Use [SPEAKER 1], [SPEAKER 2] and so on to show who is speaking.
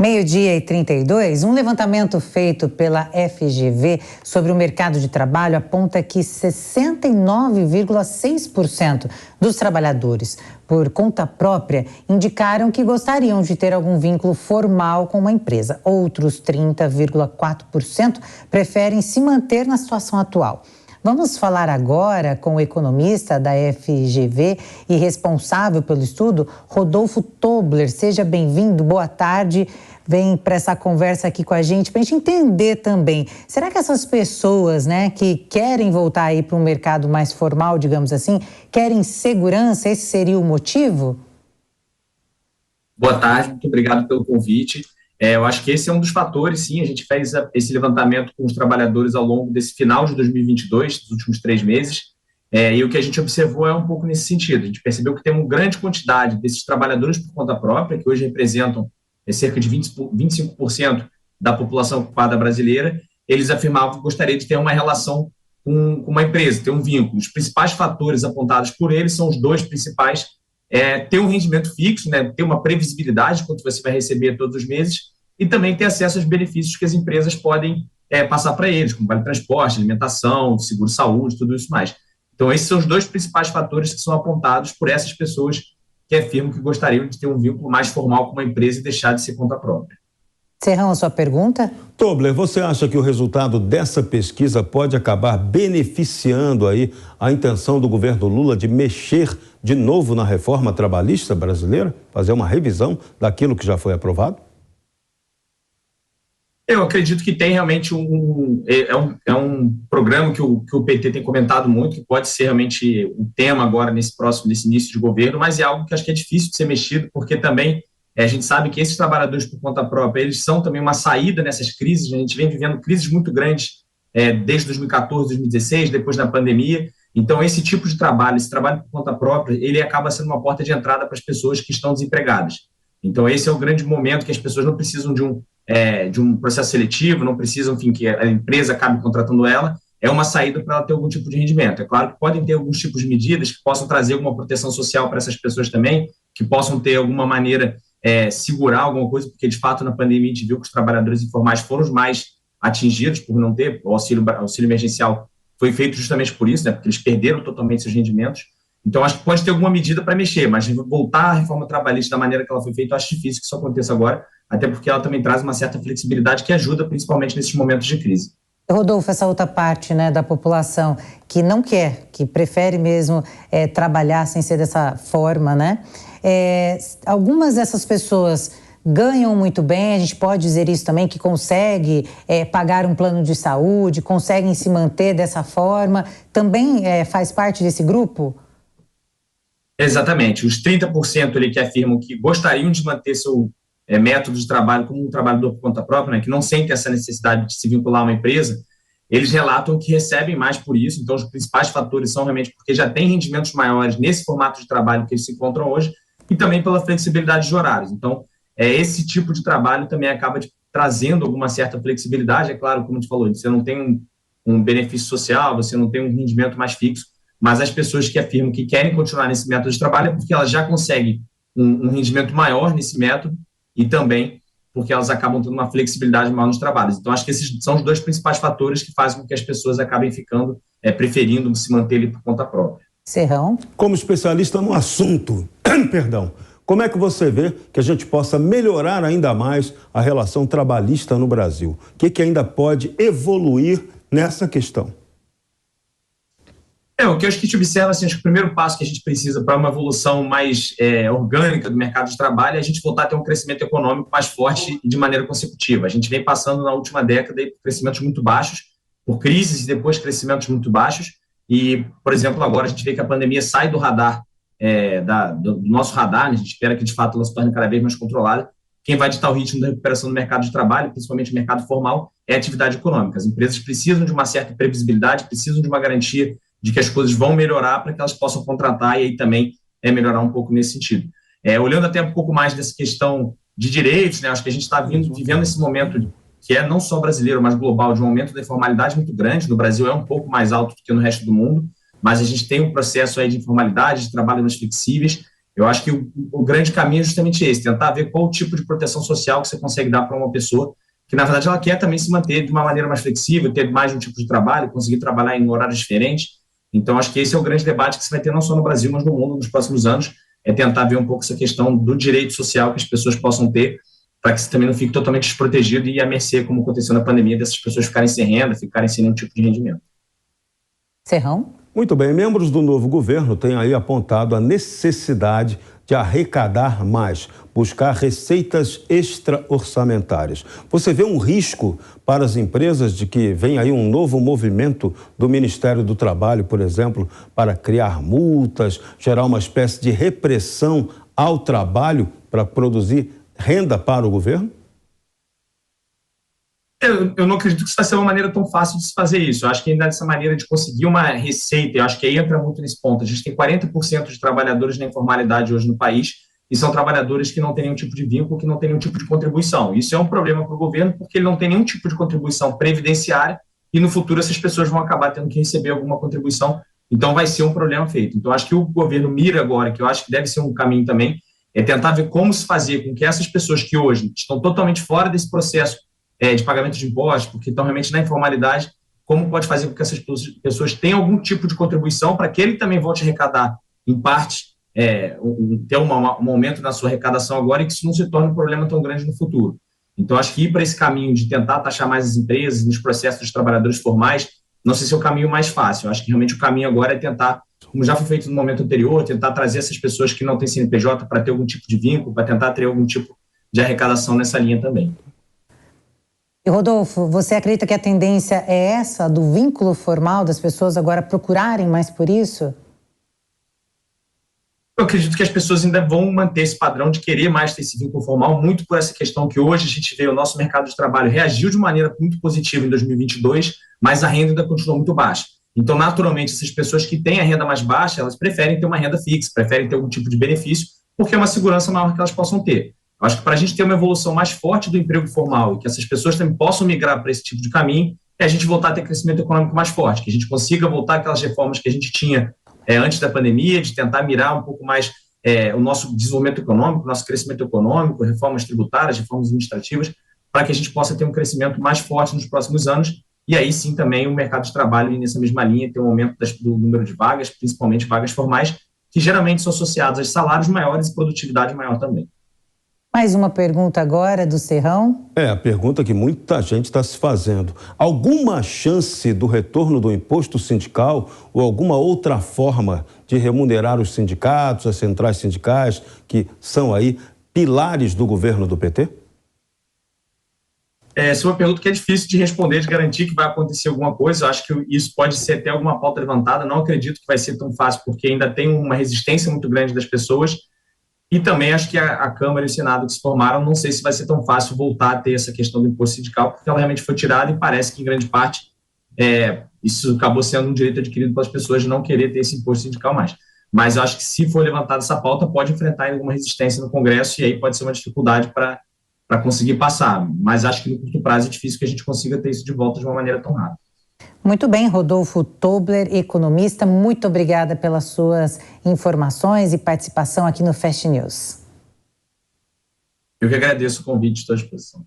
[SPEAKER 1] Meio-dia e 32, um levantamento feito pela FGV sobre o mercado de trabalho aponta que 69,6% dos trabalhadores por conta própria indicaram que gostariam de ter algum vínculo formal com uma empresa. Outros 30,4% preferem se manter na situação atual. Vamos falar agora com o economista da FGV e responsável pelo estudo, Rodolfo Tobler. Seja bem-vindo, boa tarde. Vem para essa conversa aqui com a gente, para a gente entender também. Será que essas pessoas, que querem voltar aí para um mercado mais formal, digamos assim, querem segurança? Esse seria o motivo?
[SPEAKER 2] Boa tarde, muito obrigado pelo convite. Eu acho que esse é um dos fatores, sim. A gente fez esse levantamento com os trabalhadores ao longo desse final de 2022, dos últimos 3 meses, e o que a gente observou é um pouco nesse sentido. A gente percebeu que tem uma grande quantidade desses trabalhadores por conta própria, que hoje representam cerca de 25% da população ocupada brasileira. Eles afirmavam que gostariam de ter uma relação com uma empresa, ter um vínculo. Os principais fatores apontados por eles são os dois principais: ter um rendimento fixo, ter uma previsibilidade de quanto você vai receber todos os meses, e também ter acesso aos benefícios que as empresas podem passar para eles, como vale transporte, alimentação, seguro-saúde, tudo isso mais. Então, esses são os dois principais fatores que são apontados por essas pessoas que afirmam que gostariam de ter um vínculo mais formal com uma empresa e deixar de ser conta própria.
[SPEAKER 1] Serrão, a sua pergunta?
[SPEAKER 3] Tobler, você acha que o resultado dessa pesquisa pode acabar beneficiando aí a intenção do governo Lula de mexer de novo na reforma trabalhista brasileira? Fazer uma revisão daquilo que já foi aprovado?
[SPEAKER 2] Eu acredito que tem realmente um programa que o PT tem comentado muito, que pode ser realmente um tema agora nesse início de governo, mas é algo que acho que é difícil de ser mexido, porque também a gente sabe que esses trabalhadores por conta própria, eles são também uma saída nessas crises. A gente vem vivendo crises muito grandes desde 2014, 2016, depois da pandemia. Então, esse tipo de trabalho, esse trabalho por conta própria, ele acaba sendo uma porta de entrada para as pessoas que estão desempregadas. Então, esse é o grande momento que as pessoas não precisam de um processo seletivo, não precisam, enfim, que a empresa acabe contratando ela. É uma saída para ela ter algum tipo de rendimento. É claro que podem ter alguns tipos de medidas que possam trazer alguma proteção social para essas pessoas também, que possam ter alguma maneira segurar alguma coisa, porque de fato na pandemia a gente viu que os trabalhadores informais foram os mais atingidos por não ter o auxílio emergencial. Foi feito justamente por isso, porque eles perderam totalmente seus rendimentos. Então acho que pode ter alguma medida para mexer, mas voltar à reforma trabalhista da maneira que ela foi feita, eu acho difícil que isso aconteça agora, até porque ela também traz uma certa flexibilidade que ajuda principalmente nesses momentos de crise.
[SPEAKER 1] Rodolfo, essa outra parte da população que não quer, que prefere mesmo trabalhar sem ser dessa forma, algumas dessas pessoas ganham muito bem, a gente pode dizer isso também, que consegue pagar um plano de saúde, conseguem se manter dessa forma, também faz parte desse grupo?
[SPEAKER 2] Exatamente, os 30% ali que afirmam que gostariam de manter seu método de trabalho como um trabalhador por conta própria, que não sentem essa necessidade de se vincular a uma empresa, eles relatam que recebem mais por isso. Então, os principais fatores são realmente porque já têm rendimentos maiores nesse formato de trabalho que eles se encontram hoje, e também pela flexibilidade de horários. Então, esse tipo de trabalho também acaba trazendo alguma certa flexibilidade. É claro, como a gente falou, você não tem um benefício social, você não tem um rendimento mais fixo, mas as pessoas que afirmam que querem continuar nesse método de trabalho é porque elas já conseguem um rendimento maior nesse método e também porque elas acabam tendo uma flexibilidade maior nos trabalhos. Então, acho que esses são os dois principais fatores que fazem com que as pessoas acabem ficando, preferindo se manter ali por conta própria.
[SPEAKER 1] Serrão?
[SPEAKER 3] Como especialista no assunto, como é que você vê que a gente possa melhorar ainda mais a relação trabalhista no Brasil? O que ainda pode evoluir nessa questão?
[SPEAKER 2] O que eu acho que a gente observa, acho que o primeiro passo que a gente precisa para uma evolução mais orgânica do mercado de trabalho é a gente voltar a ter um crescimento econômico mais forte e de maneira consecutiva. A gente vem passando na última década por crescimentos muito baixos, por crises e depois crescimentos muito baixos. E, por exemplo, agora a gente vê que a pandemia sai do radar, do nosso radar, a gente espera que de fato ela se torne cada vez mais controlada. Quem vai ditar o ritmo da recuperação do mercado de trabalho, principalmente o mercado formal, é a atividade econômica. As empresas precisam de uma certa previsibilidade, precisam de uma garantia de que as coisas vão melhorar para que elas possam contratar e aí também melhorar um pouco nesse sentido. Olhando até um pouco mais dessa questão de direitos, acho que a gente está vivendo esse momento que é não só brasileiro, mas global, de um aumento da informalidade muito grande. No Brasil é um pouco mais alto do que no resto do mundo, mas a gente tem um processo aí de informalidade, de trabalho mais flexíveis. Eu acho que o grande caminho é justamente esse, tentar ver qual o tipo de proteção social que você consegue dar para uma pessoa que, na verdade, ela quer também se manter de uma maneira mais flexível, ter mais um tipo de trabalho, conseguir trabalhar em horários diferentes. Então, acho que esse é o grande debate que se vai ter não só no Brasil, mas no mundo nos próximos anos, é tentar ver um pouco essa questão do direito social que as pessoas possam ter, para que você também não fique totalmente desprotegido e à mercê, como aconteceu na pandemia, dessas pessoas ficarem sem renda, ficarem sem nenhum tipo de rendimento.
[SPEAKER 1] Serrão?
[SPEAKER 3] Muito bem, membros do novo governo têm aí apontado a necessidade de arrecadar mais, buscar receitas extra-orçamentárias. Você vê um risco para as empresas de que vem aí um novo movimento do Ministério do Trabalho, por exemplo, para criar multas, gerar uma espécie de repressão ao trabalho para produzir renda para o governo?
[SPEAKER 2] Eu não acredito que isso vai ser uma maneira tão fácil de se fazer isso. Eu acho que ainda essa maneira de conseguir uma receita, eu acho que aí entra muito nesse ponto. A gente tem 40% de trabalhadores na informalidade hoje no país e são trabalhadores que não têm nenhum tipo de vínculo, que não têm nenhum tipo de contribuição. Isso é um problema para o governo porque ele não tem nenhum tipo de contribuição previdenciária e no futuro essas pessoas vão acabar tendo que receber alguma contribuição. Então vai ser um problema feito. Então acho que o governo mira agora, que eu acho que deve ser um caminho também, é tentar ver como se fazer com que essas pessoas que hoje estão totalmente fora desse processo de pagamento de impostos, porque estão realmente na informalidade, como pode fazer com que essas pessoas tenham algum tipo de contribuição para que ele também volte a arrecadar, em parte, ter um aumento na sua arrecadação agora e que isso não se torne um problema tão grande no futuro. Então, acho que ir para esse caminho de tentar taxar mais as empresas nos processos dos trabalhadores formais, não sei se é o caminho mais fácil. Eu acho que realmente o caminho agora é tentar, como já foi feito no momento anterior, tentar trazer essas pessoas que não têm CNPJ para ter algum tipo de vínculo, para tentar ter algum tipo de arrecadação nessa linha também.
[SPEAKER 1] E Rodolfo, você acredita que a tendência é essa, do vínculo formal, das pessoas agora procurarem mais por isso?
[SPEAKER 2] Eu acredito que as pessoas ainda vão manter esse padrão de querer mais ter esse vínculo formal, muito por essa questão que hoje a gente vê o nosso mercado de trabalho reagiu de maneira muito positiva em 2022, mas a renda ainda continua muito baixa. Então, naturalmente, essas pessoas que têm a renda mais baixa, elas preferem ter uma renda fixa, preferem ter algum tipo de benefício, porque é uma segurança maior que elas possam ter. Eu acho que para a gente ter uma evolução mais forte do emprego formal e que essas pessoas também possam migrar para esse tipo de caminho, é a gente voltar a ter crescimento econômico mais forte, que a gente consiga voltar àquelas reformas que a gente tinha antes da pandemia, de tentar mirar um pouco mais o nosso desenvolvimento econômico, nosso crescimento econômico, reformas tributárias, reformas administrativas, para que a gente possa ter um crescimento mais forte nos próximos anos. E aí sim também o mercado de trabalho nessa mesma linha, ter um aumento do número de vagas, principalmente vagas formais, que geralmente são associadas a salários maiores e produtividade maior também.
[SPEAKER 1] Mais uma pergunta agora do Serrão.
[SPEAKER 3] A pergunta que muita gente está se fazendo. Alguma chance do retorno do imposto sindical ou alguma outra forma de remunerar os sindicatos, as centrais sindicais, que são aí pilares do governo do PT?
[SPEAKER 2] Essa é uma pergunta que é difícil de responder, de garantir que vai acontecer alguma coisa. Eu acho que isso pode ser até alguma pauta levantada. Não acredito que vai ser tão fácil, porque ainda tem uma resistência muito grande das pessoas. E também acho que a Câmara e o Senado que se formaram, não sei se vai ser tão fácil voltar a ter essa questão do imposto sindical, porque ela realmente foi tirada e parece que, em grande parte, isso acabou sendo um direito adquirido pelas pessoas de não querer ter esse imposto sindical mais. Mas eu acho que, se for levantada essa pauta, pode enfrentar alguma resistência no Congresso e aí pode ser uma dificuldade para conseguir passar. Mas acho que, no curto prazo, é difícil que a gente consiga ter isso de volta de uma maneira tão rápida.
[SPEAKER 1] Muito bem, Rodolfo Tobler, economista, muito obrigada pelas suas informações e participação aqui no Fast News.
[SPEAKER 2] Eu que agradeço o convite, estou à disposição.